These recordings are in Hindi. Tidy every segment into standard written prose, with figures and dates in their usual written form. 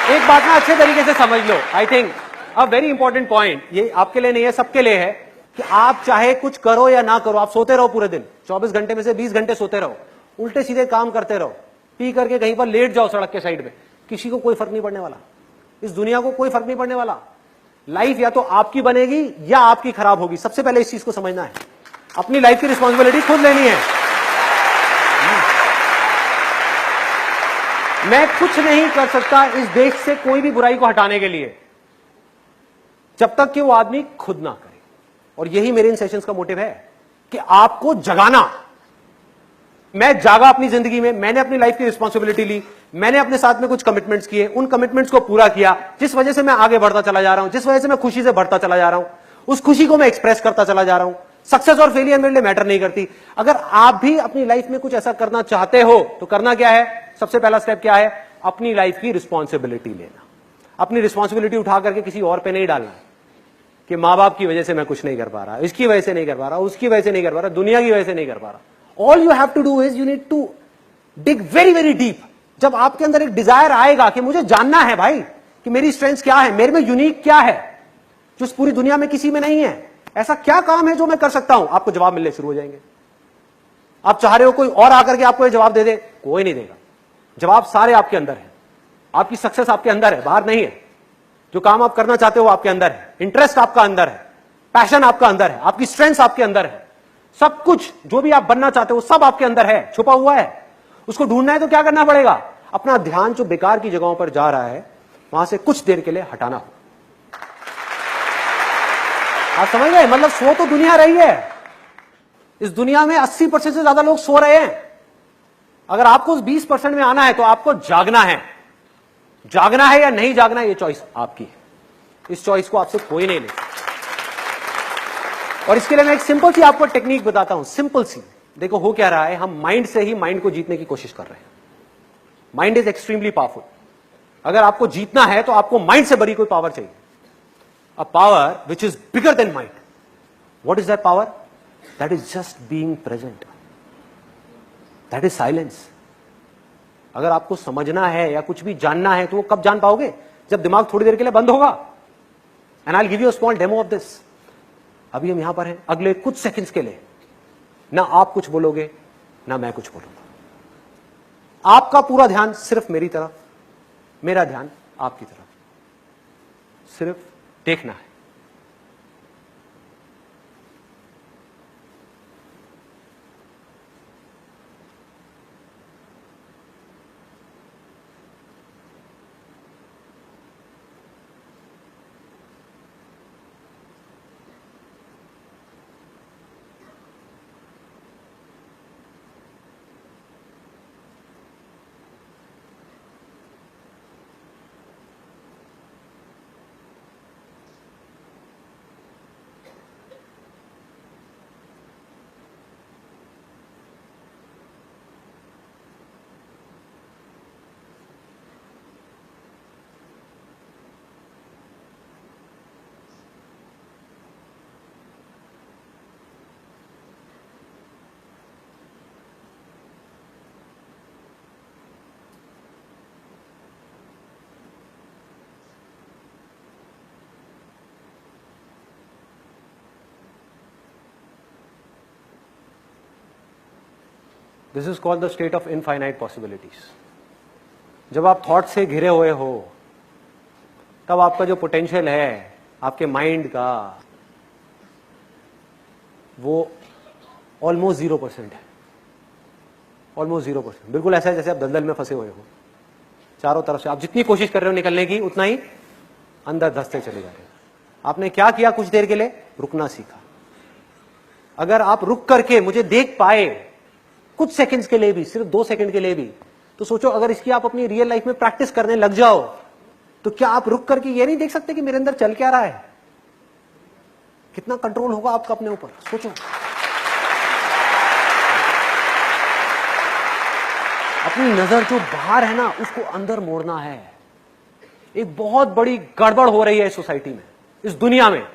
एक बात ना अच्छे तरीके से समझ लो, I think a very important point, ये आपके लिए नहीं है, सबके लिए है, कि आप चाहे कुछ करो या ना करो, आप सोते रहो पूरे दिन, 24 घंटे में से 20 घंटे सोते रहो, उल्टे सीधे काम करते रहो, पी करके कहीं पर लेट जाओ सड़क के साइड में, किसी को कोई फर्क नहीं पड़ने वाला, इस दुनिया को कोई फर्क नहीं पड़ने वाला। लाइफ या तो आपकी बनेगी या आपकी खराब होगी, सबसे पहले इस चीज को समझना है। अपनी लाइफ की रिस्पॉन्सिबिलिटी खुद लेनी है। मैं कुछ नहीं कर सकता इस देश से कोई भी बुराई को हटाने के लिए, जब तक कि वो आदमी खुद ना करे। और यही मेरे इन सेशंस का मोटिव है कि आपको जगाना। मैं जागा अपनी जिंदगी में, मैंने अपनी लाइफ की रिस्पॉन्सिबिलिटी ली, मैंने अपने साथ में कुछ कमिटमेंट्स किए, उन कमिटमेंट्स को पूरा किया, जिस वजह से मैं आगे बढ़ता चला जा रहा हूं, जिस वजह से मैं खुशी से बढ़ता चला जा रहा हूं, उस खुशी को मैं एक्सप्रेस करता चला जा रहा हूं। सक्सेस और फेलियर मेरे लिए मैटर नहीं करती। अगर आप भी अपनी लाइफ में कुछ ऐसा करना चाहते हो तो करना क्या है? सबसे पहला स्टेप क्या है? अपनी लाइफ की रिस्पॉन्सिबिलिटी लेना। अपनी रिस्पॉन्सिबिलिटी उठा करके किसी और पे नहीं डालना कि मां बाप की वजह से मैं कुछ नहीं कर पा रहा, इसकी वजह से नहीं कर पा रहा, उसकी वजह से नहीं कर पा रहा, दुनिया की वजह से नहीं कर पा रहा। All you have to do is you need to dig very very deep. जब आपके अंदर एक डिजायर आएगा कि मुझे जानना है भाई कि मेरी स्ट्रेंथ क्या है, मेरे में यूनिक क्या है जो इस पूरी दुनिया में किसी में नहीं है, ऐसा क्या काम है जो मैं कर सकता हूं, आपको जवाब मिलने शुरू हो जाएंगे। आप चाह रहे हो कोई और आकर के आपको ये जवाब दे दे, कोई नहीं देगा। जवाब सारे आपके अंदर है। आपकी सक्सेस आपके अंदर है, बाहर नहीं है। जो काम आप करना चाहते हो आपके अंदर है, इंटरेस्ट आपका अंदर है, पैशन आपका अंदर है, आपकी स्ट्रेंथ आपके अंदर है, सब कुछ जो भी आप बनना चाहते हो सब आपके अंदर है, छुपा हुआ है। उसको ढूंढना है तो क्या करना पड़ेगा? अपना ध्यान जो बेकार की जगहों पर जा रहा है वहां से कुछ देर के लिए हटाना हो। आप समझ गए? मतलब सो तो दुनिया रही है, इस दुनिया में 80% से ज्यादा लोग सो रहे हैं। अगर आपको उस 20% में आना है तो आपको जागना है। जागना है या नहीं जागना है, ये चॉइस आपकी है। इस चॉइस को आपसे कोई नहीं ले सकता। और इसके लिए मैं एक सिंपल सी आपको टेक्निक बताता हूं, सिंपल सी। देखो हो क्या रहा है, हम माइंड से ही माइंड को जीतने की कोशिश कर रहे हैं। Mind is extremely powerful. अगर आपको जीतना है तो आपको माइंड से बड़ी कोई पावर चाहिए, a power which is bigger than mind. What is that power? That is just being present, that is silence. अगर आपको समझना है या कुछ भी जानना है तो वो कब जान पाओगे? जब दिमाग थोड़ी देर के लिए बंद होगा। And I will give you a small demo of this. अभी हम यहां पर हैं, अगले कुछ सेकंड्स के लिए ना आप कुछ बोलोगे ना मैं कुछ बोलूंगा। आपका पूरा ध्यान सिर्फ मेरी तरफ, मेरा ध्यान आपकी तरफ, सिर्फ देखना है। This is called the state of infinite possibilities. जब आप थॉट से घिरे हुए हो तब आपका जो पोटेंशियल है आपके माइंड का, वो ऑलमोस्ट 0% है। ऑलमोस्ट 0%, बिल्कुल ऐसा है जैसे आप दलदल में फंसे हुए हो। चारों तरफ से आप जितनी कोशिश कर रहे हो निकलने की, उतना ही अंदर धंसते चले जा रहे हो। आपने क्या किया? कुछ देर के लिए रुकना सीखा। अगर आप रुक करके मुझे देख पाए कुछ सेकंड्स के लिए भी, सिर्फ 2 सेकंड के लिए भी, तो सोचो अगर इसकी आप अपनी रियल लाइफ में प्रैक्टिस करने लग जाओ तो क्या आप रुक करके ये नहीं देख सकते कि मेरे अंदर चल क्या रहा है? कितना कंट्रोल होगा आपका अपने ऊपर, सोचो। अपनी नजर जो बाहर है ना उसको अंदर मोड़ना है। एक बहुत बड़ी गड़बड़ हो रही है इस सोसाइटी में, इस दुनिया में,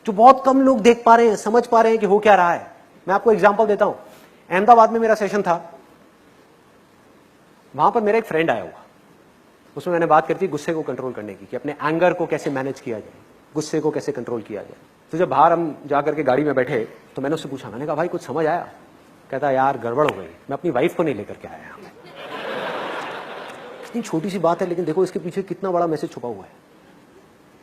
जो बहुत कम लोग देख पा रहे हैं, समझ पा रहे हैं कि हो क्या रहा है। मैं आपको एग्जांपल देता हूं। अहमदाबाद में मेरा सेशन था, वहां पर मेरा एक फ्रेंड आया हुआ। उसमें मैंने बात करती गुस्से को कंट्रोल करने की, कि अपने एंगर को कैसे मैनेज किया जाए, गुस्से को कैसे कंट्रोल किया जाए। तो जब बाहर हम जा करके गाड़ी में बैठे तो मैंने उससे पूछा, मैंने कहा भाई कुछ समझ आया? कहता यार गड़बड़ हो गई, मैं अपनी वाइफ को नहीं लेकर के आया। कितनी छोटी सी बात है, लेकिन देखो इसके पीछे कितना बड़ा मैसेज छुपा हुआ है।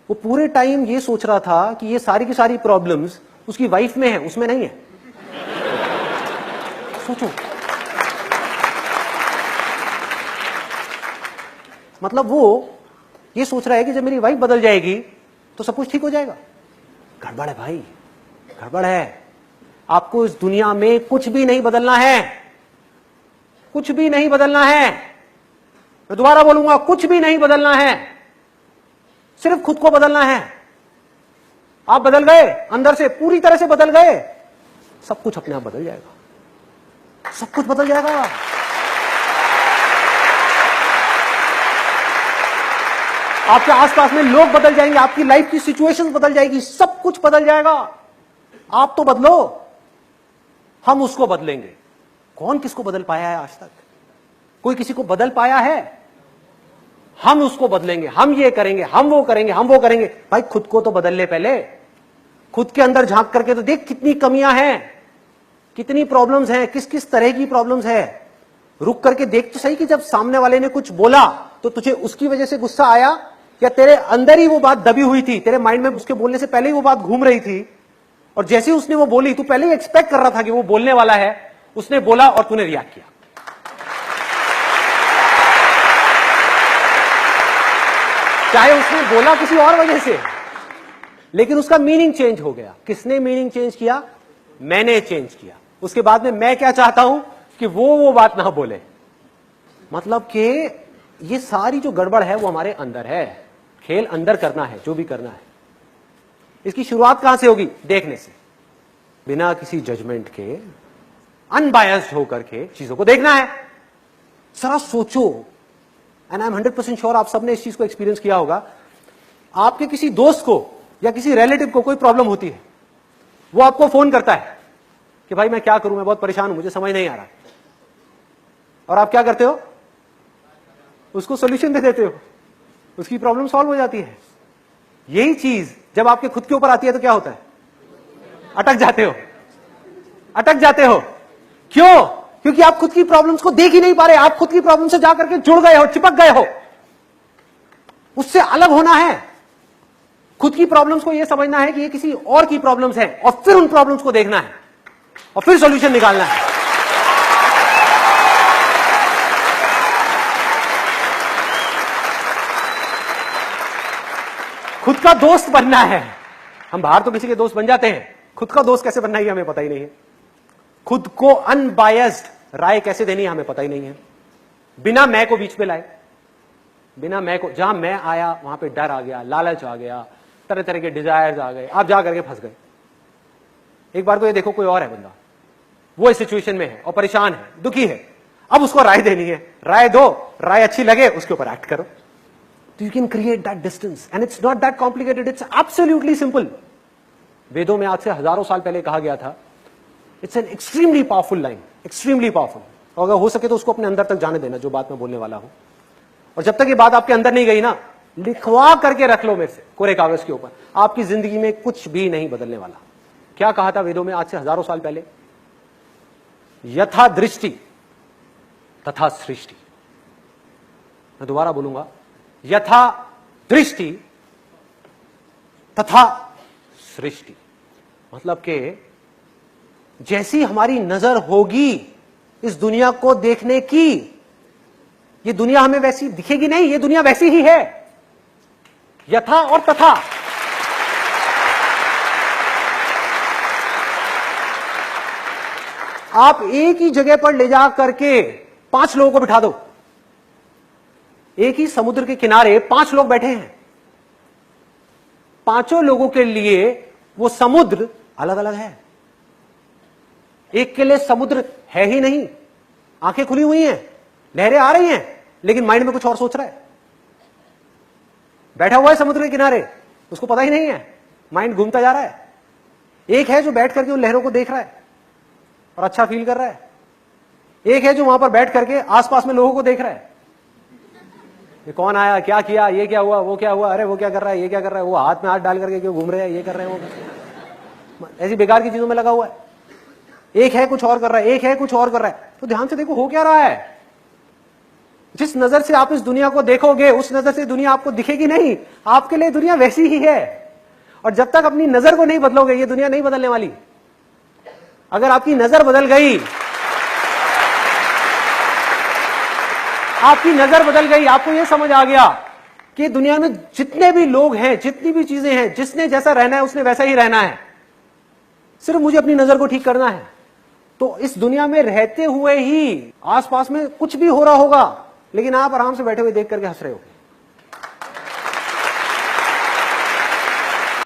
वो पूरे टाइम ये सोच रहा था कि ये सारी की सारी प्रॉब्लम्स उसकी वाइफ में है, उसमें नहीं है। सोचो, मतलब वो ये सोच रहा है कि जब मेरी वाइफ बदल जाएगी तो सब कुछ ठीक हो जाएगा। गड़बड़ है भाई, गड़बड़ है। आपको इस दुनिया में कुछ भी नहीं बदलना है, कुछ भी नहीं बदलना है। मैं दोबारा बोलूंगा, कुछ भी नहीं बदलना है, सिर्फ खुद को बदलना है। आप बदल गए, अंदर से पूरी तरह से बदल गए, सब कुछ अपने आप बदल जाएगा, सब कुछ बदल जाएगा। आपके आसपास में लोग बदल जाएंगे, आपकी लाइफ की सिचुएशंस बदल जाएगी, सब कुछ बदल जाएगा। आप तो बदलो, हम उसको बदलेंगे। कौन किसको बदल पाया है आज तक? कोई किसी को बदल पाया है? हम उसको बदलेंगे, हम ये करेंगे, हम वो करेंगे, हम वो करेंगे। भाई खुद को तो बदल ले पहले, खुद के अंदर झांक करके तो देख कितनी कमियां हैं, कितनी प्रॉब्लम्स हैं, किस किस तरह की प्रॉब्लम्स है। रुक करके देख तो सही कि जब सामने वाले ने कुछ बोला तो तुझे उसकी वजह से गुस्सा आया, या तेरे अंदर ही वो बात दबी हुई थी, तेरे माइंड में उसके बोलने से पहले ही वो बात घूम रही थी, और जैसे ही उसने वो बोली तू पहले ही एक्सपेक्ट कर रहा था कि वो बोलने वाला है, उसने बोला और तूने रिएक्ट किया। चाहे उसने बोला किसी और वजह से, लेकिन उसका मीनिंग चेंज हो गया। किसने मीनिंग चेंज किया? मैंने चेंज किया। उसके बाद में मैं क्या चाहता हूं कि वो बात ना बोले। मतलब कि ये सारी जो गड़बड़ है वो हमारे अंदर है। खेल अंदर करना है, जो भी करना है। इसकी शुरुआत कहां से होगी? देखने से, बिना किसी जजमेंट के, अनबायस्ड होकर के चीजों को देखना है। जरा सोचो, एंड आई एम 100% श्योर आप सबने इस चीज को एक्सपीरियंस किया होगा। आपके किसी दोस्त को या किसी रिलेटिव को कोई प्रॉब्लम होती है, वो आपको फोन करता है कि भाई मैं क्या करूं, मैं बहुत परेशान हूं, मुझे समझ नहीं आ रहा। और आप क्या करते हो? उसको सोल्यूशन दे देते हो, उसकी प्रॉब्लम सॉल्व हो जाती है। यही चीज जब आपके खुद के ऊपर आती है तो क्या होता है? अटक जाते हो, अटक जाते हो। क्यों? क्योंकि आप खुद की प्रॉब्लम्स को देख ही नहीं पा रहे। आप खुद की प्रॉब्लम से जाकर के जुड़ गए हो, चिपक गए हो। उससे अलग होना है। खुद की प्रॉब्लम्स को यह समझना है कि ये किसी और की प्रॉब्लम्स है, और फिर उन प्रॉब्लम्स को देखना है और फिर सॉल्यूशन निकालना है। खुद का दोस्त बनना है। हम बाहर तो किसी के दोस्त बन जाते हैं, खुद का दोस्त कैसे बनना है हमें पता ही नहीं है। खुद को अनबायस्ड राय कैसे देनी है हमें पता ही नहीं है। बिना मैं को बीच में लाए, बिना मैं को, जहां मैं आया वहां पे डर आ गया, लालच आ गया, तरह तरह के डिजायर्स आ गए, आप जा करके फंस गए। एक बार तो ये देखो कोई और है बंदा, वो इस सिचुएशन में है और परेशान है, दुखी है, अब उसको राय देनी है। राय दो, राय अच्छी लगे उसके ऊपर एक्ट करो। तो you can create that distance and it's not that complicated, it's absolutely simple. वेदों में आज से हजारों साल पहले कहा गया था, it's an extremely powerful line, extremely powerful. और अगर हो सके तो उसको अपने अंदर तक जाने देना, जो बात मैं बोलने वाला हूं। और जब तक ये बात आपके अंदर नहीं गई ना, लिखवा करके रख लो मेरे से कोरे कागज के ऊपर, आपकी जिंदगी में कुछ भी नहीं बदलने वाला। क्या कहा था वेदों में आज से हजारों साल पहले? यथा दृष्टि तथा सृष्टि। मैं दोबारा बोलूंगा, यथा दृष्टि तथा सृष्टि। मतलब कि जैसी हमारी नजर होगी इस दुनिया को देखने की, ये दुनिया हमें वैसी दिखेगी नहीं, ये दुनिया वैसी ही है। यथा और तथा। आप एक ही जगह पर ले जा करके 5 लोगों को बिठा दो, एक ही समुद्र के किनारे 5 लोग बैठे हैं, पांचों लोगों के लिए वो समुद्र अलग अलग है। एक के लिए समुद्र है ही नहीं, आंखें खुली हुई हैं, लहरें आ रही हैं, लेकिन माइंड में कुछ और सोच रहा है। बैठा हुआ है समुद्र के किनारे, उसको पता ही नहीं है, माइंड घूमता जा रहा है। एक है जो बैठ करके उन लहरों को देख रहा है और अच्छा फील कर रहा है। एक है जो वहां पर बैठ करके आसपास में लोगों को देख रहा है। ये कौन आया, क्या किया, ये क्या हुआ, वो क्या हुआ, अरे वो क्या कर रहा है, ये क्या कर रहा है, वो हाथ में हाथ डाल करके क्यों घूम रहे हैं, ये कर रहे हैं, वो कर रहे हैं। ऐसी बेकार की चीजों में लगा हुआ है। एक है कुछ और कर रहा है, एक है कुछ और कर रहा है। तो ध्यान से देखो हो क्या रहा है। जिस नजर से आप इस दुनिया को देखोगे उस नजर से दुनिया आपको दिखेगी नहीं। आपके लिए दुनिया वैसी ही है। और जब तक अपनी नजर को नहीं बदलोगे ये दुनिया नहीं बदलने वाली। अगर आपकी नजर बदल गई, आपकी नजर बदल गई, आपको यह समझ आ गया कि दुनिया में जितने भी लोग हैं, जितनी भी चीजें हैं, जिसने जैसा रहना है उसने वैसा ही रहना है, सिर्फ मुझे अपनी नजर को ठीक करना है, तो इस दुनिया में रहते हुए ही आसपास में कुछ भी हो रहा होगा लेकिन आप आराम से बैठे हुए देख करके हंस रहे हो।